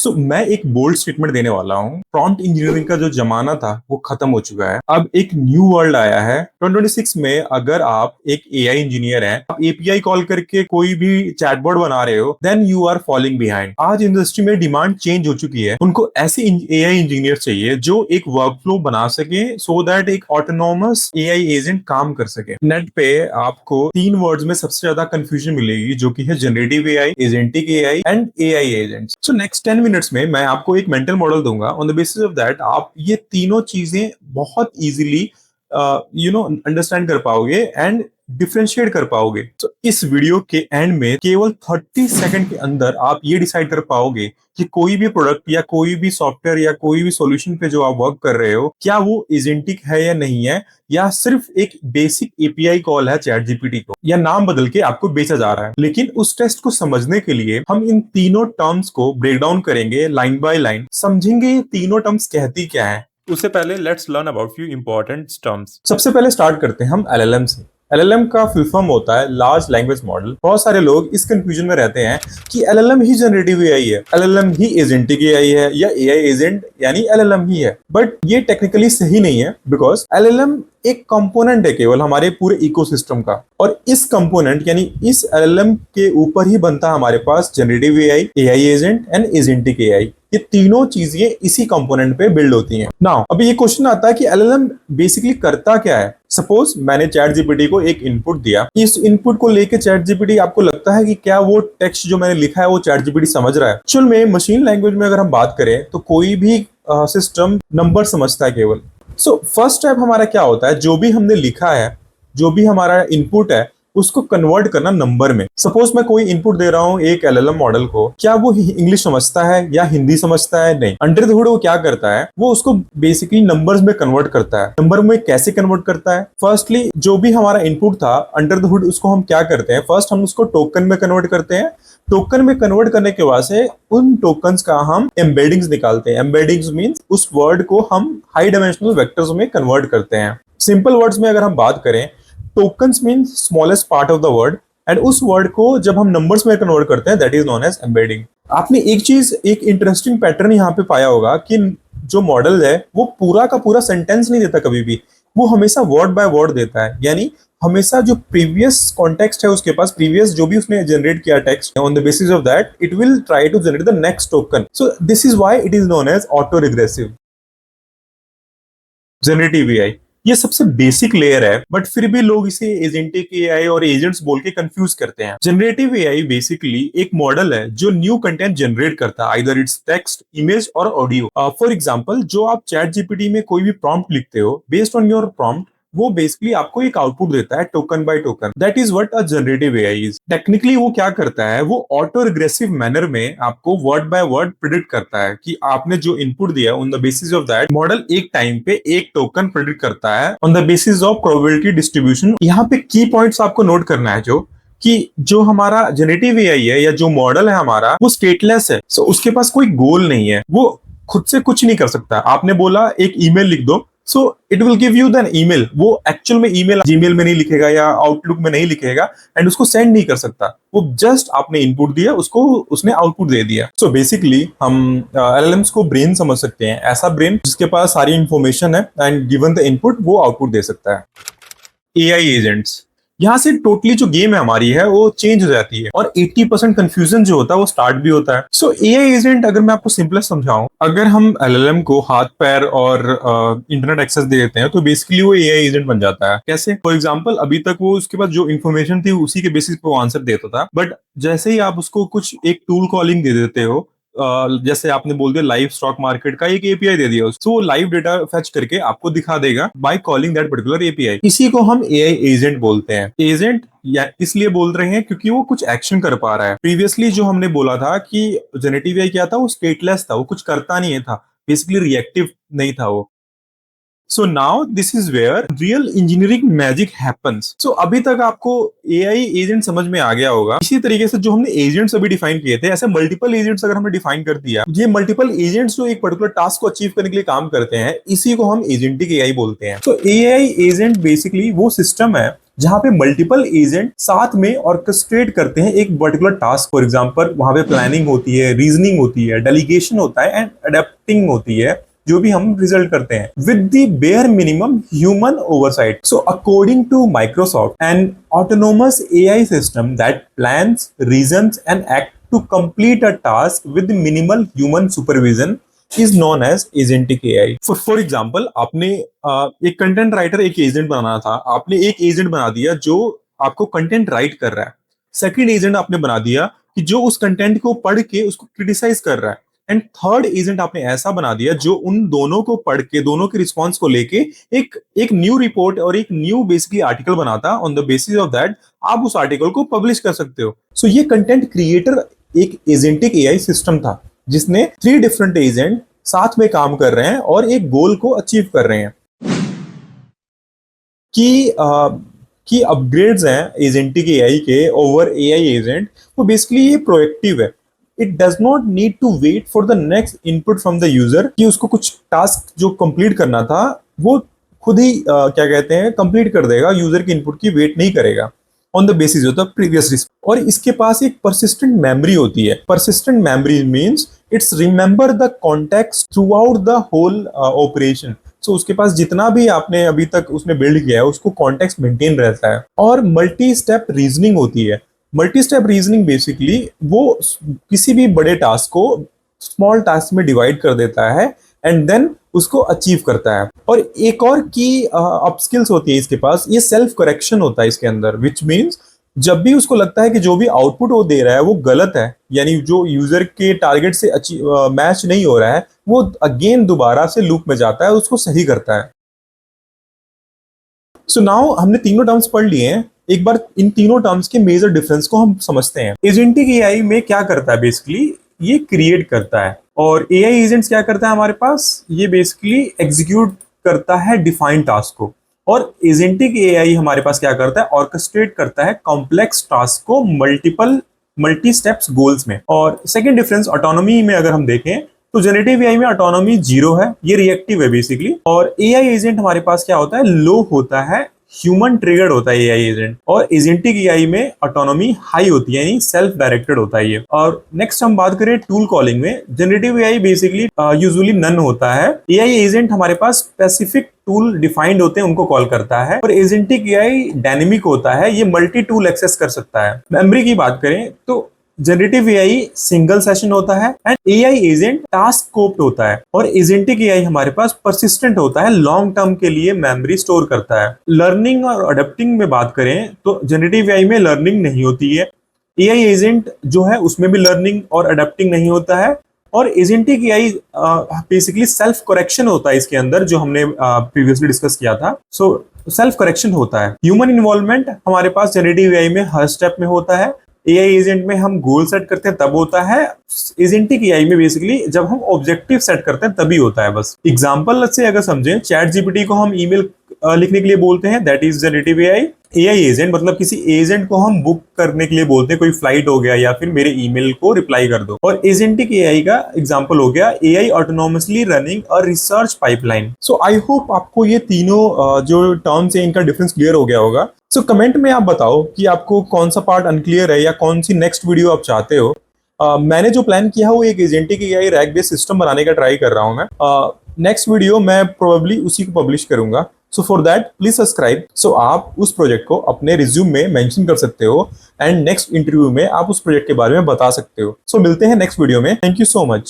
सो मैं एक bold statement देने वाला हूँ। प्रॉम्प्ट इंजीनियरिंग का जो जमाना था वो खत्म हो चुका है। अब एक न्यू वर्ल्ड आया है 2026 में। अगर आप एक एआई इंजीनियर हैं, आप एपीआई कॉल करके कोई भी चैटबॉट बना रहे हो, then you are falling behind. आज इंडस्ट्री में डिमांड चेंज हो चुकी है। उनको ऐसे एआई इंजीनियर चाहिए जो एक वर्कफ्लो बना सके सो दैट एक ऑटोनॉमस एआई एजेंट काम कर सके। नेट पे आपको 3 वर्ड्स में सबसे ज्यादा कंफ्यूजन मिलेगी, जो कि है generative AI, agentic AI and AI agents. So next 10 minutes में मैं आपको एक मेंटल मॉडल दूंगा। On the basis of that आप ये तीनों चीजें बहुत इजीली अंडरस्टैंड कर पाओगे एंड डिफरेंशिएट कर पाओगे। तो इस वीडियो के एंड में केवल 30 सेकंड के अंदर आप ये डिसाइड कर पाओगे कि कोई भी प्रोडक्ट या कोई भी सॉफ्टवेयर या कोई भी सॉल्यूशन पे जो आप वर्क कर रहे हो, क्या वो एजेंटिक है या नहीं है, या सिर्फ एक बेसिक एपीआई कॉल है चैट जीपीटी को, या नाम बदल के आपको बेचा जा रहा है। लेकिन उस टेस्ट को समझने के लिए हम इन तीनों टर्म्स को ब्रेक डाउन करेंगे लाइन बाय लाइन, समझेंगे ये तीनों टर्म्स कहती क्या है। उससे पहले let's learn about few important terms. सबसे पहले स्टार्ट करते हैं हम एलएलएम से। एलएलएम का फुल फॉर्म होता है लार्ज लैंग्वेज मॉडल। बहुत सारे लोग इस कंफ्यूजन में रहते हैं कि एलएलएम ही जनरेटिव एआई है, एलएलएम ही एजेंटिक एआई है, या एआई एजेंट यानी एलएलएम ही है। बट ये टेक्निकली सही नहीं है, बिकॉज एलएलएम एक कंपोनेंट है केवल हमारे पूरे इकोसिस्टम का, और इस कंपोनेंट यानी इस एलएलएम के ऊपर ही बनता है हमारे पास generative AI, AI agent and agentic AI. ये तीनों चीजें इसी कंपोनेंट पे बिल्ड होती हैं। नाउ अभी ये क्वेश्चन आता है कि एलएलएम बेसिकली करता क्या है। सपोज मैंने चैट जीपीटी को एक इनपुट दिया, इस इनपुट को लेके चैट जीपीटी, आपको लगता है कि क्या वो टेक्स्ट जो मैंने लिखा है वो चैट जीपीटी समझ रहा है? एक्चुअल में मशीन लैंग्वेज में अगर हम बात करें तो कोई भी सिस्टम नंबर समझता है केवल। सो फर्स्ट स्टेप हमारा क्या होता है, जो भी हमने लिखा है, जो भी हमारा इनपुट है, उसको कन्वर्ट करना नंबर में। सपोज मैं कोई इनपुट दे रहा हूं एक एलएलएम मॉडल को, क्या वो इंग्लिश समझता है या हिंदी समझता है? नहीं। अंडर द हुड वो क्या करता है, वो उसको बेसिकली नंबर्स में कन्वर्ट करता है। नंबर में कैसे कन्वर्ट करता है? फर्स्टली जो भी हमारा इनपुट था अंडर द हुड, उसको हम क्या करते हैं, फर्स्ट हम उसको टोकन में कन्वर्ट करते हैं। टोकन में कन्वर्ट करने के बाद से उन टोकन्स का हम एम्बेडिंग्स निकालते हैं। एम्बेडिंग्स मींस उस वर्ड को हम हाई डायमेंशनल वेक्टर्स में कन्वर्ट करते हैं। सिंपल वर्ड्स में अगर हम बात करें, tokens means smallest part of the word, and उस वर्ड को जब हम नंबर्स में कन्वर्ट करते हैं that is known as embedding. आपने एक चीज, एक इंटरेस्टिंग पैटर्न यहाँ पे पाया होगा कि जो मॉडल है वो पूरा का पूरा सेंटेंस नहीं देता कभी भी, वो हमेशा वर्ड बाय वर्ड देता है। यानी हमेशा जो प्रीवियस कॉन्टेक्स्ट है उसके पास, प्रीवियस जो भी उसने जनरेट किया text, on the basis of that it will try to generate the next token. So this is why it is known as autoregressive generative AI. ये सबसे बेसिक लेयर है, but फिर भी लोग इसे एजेंटिक एआई और agents बोल के कंफ्यूज करते हैं। जनरेटिव एआई बेसिकली एक मॉडल है जो न्यू कंटेंट जनरेट करता है, आइदर इट्स टेक्स्ट, इमेज और ऑडियो। फॉर एग्जांपल, जो आप चैट जीपीटी में कोई भी प्रॉम्प्ट लिखते हो, बेस्ड ऑन योर प्रॉम्प्ट वो बेसिकली आपको एक आउटपुट देता है token by token. That is what a generative AI is. Technically वो क्या करता है, वो ऑटो रिग्रेसिव मैनर में आपको वर्ड बाय वर्ड प्रेडिक्ट करता है कि आपने जो इनपुट दिया, on the basis of that model एक टाइम पे एक टोकन प्रेडिक्ट करता है on the basis of probability distribution. यहाँ पे की पॉइंट्स आपको नोट करना है, जो हमारा जनरेटिव एआई है या जो मॉडल है हमारा, वो स्टेटलेस है। सो उसके पास कोई गोल नहीं है, वो खुद से कुछ नहीं कर सकता। आपने बोला एक ईमेल लिख दो, so it will give you then email. वो एक्चुअल में ईमेल जीमेल में नहीं लिखेगा या आउटलुक में नहीं लिखेगा, एंड उसको सेंड नहीं कर सकता। वो जस्ट आपने इनपुट दिया, उसको उसने आउटपुट दे दिया। सो बेसिकली हम एलएलएम्स को ब्रेन समझ सकते हैं, ऐसा ब्रेन जिसके पास सारी इंफॉर्मेशन है एंड गिवन द इनपुट वो आउटपुट दे सकता है। एआई एजेंट्स, यहाँ से टोटली जो गेम है हमारी है वो चेंज हो जाती है, और 80% कंफ्यूजन जो होता है वो स्टार्ट भी होता है। सो एआई एजेंट, अगर मैं आपको सिंपलेस्ट समझाऊं, अगर हम एलएलएम को हाथ पैर और इंटरनेट एक्सेस दे देते हैं तो बेसिकली वो एआई एजेंट बन जाता है। कैसे? फॉर एग्जांपल, अभी तक वो उसके पास जो इन्फॉर्मेशन थी उसी के बेसिस पे वो आंसर देता था, बट जैसे ही आप उसको कुछ एक टूल कॉलिंग दे देते हो, जैसे आपने बोल दिया लाइव स्टॉक मार्केट का एक एपीआई दे दिया, तो वो लाइव डेटा फेच करके आपको दिखा देगा by calling that particular API. इसी को हम एआई एजेंट बोलते हैं। एजेंट या इसलिए बोल रहे हैं क्योंकि वो कुछ एक्शन कर पा रहा है। प्रीवियसली जो हमने बोला था कि जनरेटिव एआई क्या था, वो स्टेटलेस था, वो कुछ करता नहीं था, बेसिकली रिएक्टिव नहीं था वो। So now this is where real engineering magic happens. So अभी तक आपको एआई एजेंट समझ में आ गया होगा। इसी तरीके से जो हमने एजेंट्स अभी डिफाइन किए थे, ऐसे मल्टीपल एजेंट्स अगर हमने डिफाइन कर दिया, ये मल्टीपल एजेंट्स जो एक पर्टिकुलर टास्क को अचीव करने के लिए काम करते हैं, इसी को हम एजेंटिक एआई बोलते हैं। तो एआई एजेंट बेसिकली वो सिस्टम है जहां पे मल्टीपल एजेंट साथ में ऑर्केस्ट्रेट करते हैं एक पर्टिकुलर टास्क। फॉर एग्जांपल वहां पे प्लानिंग होती है, रीजनिंग होती है, डेलीगेशन होता है एंड अडेप्टिंग होती है, जो भी हम रिजल्ट करते हैं with the bare minimum human oversight. So according to Microsoft, an autonomous AI system that plans, reasons and act to complete a task with minimal human supervision is known as agentic AI. For example, आपने एक content writer, एक agent बनाना था, आपने एक agent बना दिया जो आपको कंटेंट राइट कर रहा है। सेकंड एजेंट आपने बना दिया कि जो उस कंटेंट को पढ़ के उसको क्रिटिसाइज कर रहा है। एंड थर्ड एजेंट आपने ऐसा बना दिया जो उन दोनों को पढ़ के, दोनों के रिस्पॉन्स को लेके एक एक न्यू रिपोर्ट और एक न्यू बेसिकली आर्टिकल बनाता। On the basis of that आप उस आर्टिकल को पब्लिश कर सकते हो। सो ये कंटेंट क्रिएटर एक एजेंटिक एआई सिस्टम था जिसने 3 डिफरेंट एजेंट साथ में काम कर रहे हैं और एक गोल को अचीव कर रहे हैं। कि अपग्रेड्स हैं एजेंटिक एआई के ओवर एआई एजेंट, वो बेसिकली ये प्रोएक्टिव है। It does not need to wait for the next input from the user, कि उसको कुछ टास्क जो कंप्लीट करना था वो खुद ही क्या कहते हैं कंप्लीट कर देगा, यूजर के इनपुट की वेट नहीं करेगा on the basis of the previous. और इसके पास एक परसिस्टेंट मेमोरी होती है। Persistent memory means it's remember the context throughout the whole operation. So उसके पास जितना भी आपने अभी तक उसमें बिल्ड किया है उसको कॉन्टेक्स्ट मेंटेन रहता है। और मल्टी स्टेप रीजनिंग होती है। मल्टी स्टेप रीजनिंग बेसिकली वो किसी भी बड़े टास्क को स्मॉल टास्क में डिवाइड कर देता है एंड देन उसको अचीव करता है। और एक और की अपस्किल्स होती है इसके पास, ये सेल्फ करेक्शन होता है इसके अंदर, विच मीन्स जब भी उसको लगता है कि जो भी आउटपुट वो दे रहा है वो गलत है, यानी जो यूजर के टारगेट से मैच नहीं हो रहा है, वो अगेन दोबारा से लूप में जाता है, उसको सही करता है। सो नाउ हमने तीनों टर्म्स पढ़ लिए हैं। एक बार इन तीनों टर्म्स के मेजर डिफरेंस को हम समझते हैं। एजेंटिक एआई में क्या करता है, बेसिकली ये क्रिएट करता है, और एआई एजेंट्स क्या करता है हमारे पास, ये बेसिकली एग्जीक्यूट करता है डिफाइंड टास्क को। और एजेंटिक एआई हमारे पास क्या करता है, ऑर्केस्ट्रेट करता है कॉम्प्लेक्स टास्क को मल्टी स्टेप्स गोल्स में। और सेकंड डिफरेंस ऑटोनॉमी में अगर हम देखें तो जनरेटिव एआई में ऑटोनॉमी 0 है, ये रिएक्टिव है बेसिकली। और एआई एजेंट हमारे पास क्या होता है, लो होता है, ह्यूमन ट्रिगर्ड होता है एआई एजेंट। और एजेंटिक एआई में ऑटोनॉमी हाई होती है, यानी सेल्फ डायरेक्टेड होता है ये। और नेक्स्ट हम बात करें टूल कॉलिंग में, जनरेटिव एआई बेसिकली यूजुअली नन होता है। एआई एजेंट हमारे पास स्पेसिफिक टूल डिफाइंड होते हैं, उनको कॉल करता है। और एजेंटिक एआई डायनेमिक होता है, ये मल्टी टूल एक्सेस कर सकता है। मेमोरी की बात करें तो जनरेटिव एआई सिंगल सेशन होता है and AI agent task scoped होता है। और एजेंटिक एआई हमारे पास परसिस्टेंट होता है, लॉन्ग टर्म के लिए मेमोरी स्टोर करता है। लर्निंग और अडेप्टिंग में बात करें तो जनरेटिव एआई में लर्निंग नहीं होती है। एआई एजेंट जो है उसमें भी लर्निंग और अडेप्टिंग नहीं होता है। और agentic AI basically self correction होता है इसके अंदर, जो हमने प्रीवियसली डिस्कस किया था। सो सेल्फ करेक्शन होता है। ह्यूमन इन्वॉल्वमेंट हमारे पास जनरेटिव एआई में हर स्टेप में होता है। एआई एजेंट में हम गोल सेट करते हैं तब होता है। एजेंटिक एआई में बेसिकली जब हम ऑब्जेक्टिव सेट करते हैं तभी होता है बस। एग्जांपल से अगर समझें, चैट जीपीटी को हम ईमेल लिखने के लिए बोलते हैं, that is generative AI. AI agent मतलब किसी एजेंट को हम बुक करने के लिए बोलते हैं, कोई फ्लाइट हो गया या फिर मेरे ईमेल को रिप्लाई कर दो। और एजेंटिक एआई का एग्जांपल हो गया AI autonomously running a research pipeline. So I hope आपको ये तीनों जो टर्म्स है इनका डिफरेंस क्लियर हो गया होगा। सो कमेंट में आप बताओ कि आपको कौन सा पार्ट अनक्लियर है या कौन सी नेक्स्ट वीडियो आप चाहते हो। मैंने जो प्लान किया है वो एक agentic AI rack based system बनाने का ट्राई कर रहा हूं मैं। नेक्स्ट वीडियो मैं प्रोबेबली उसी को पब्लिश करूंगा। So for that please subscribe. So आप उस प्रोजेक्ट को अपने रिज्यूम में मेंशन कर सकते हो एंड नेक्स्ट इंटरव्यू में आप उस प्रोजेक्ट के बारे में बता सकते हो। सो मिलते हैं नेक्स्ट वीडियो में। Thank you so much.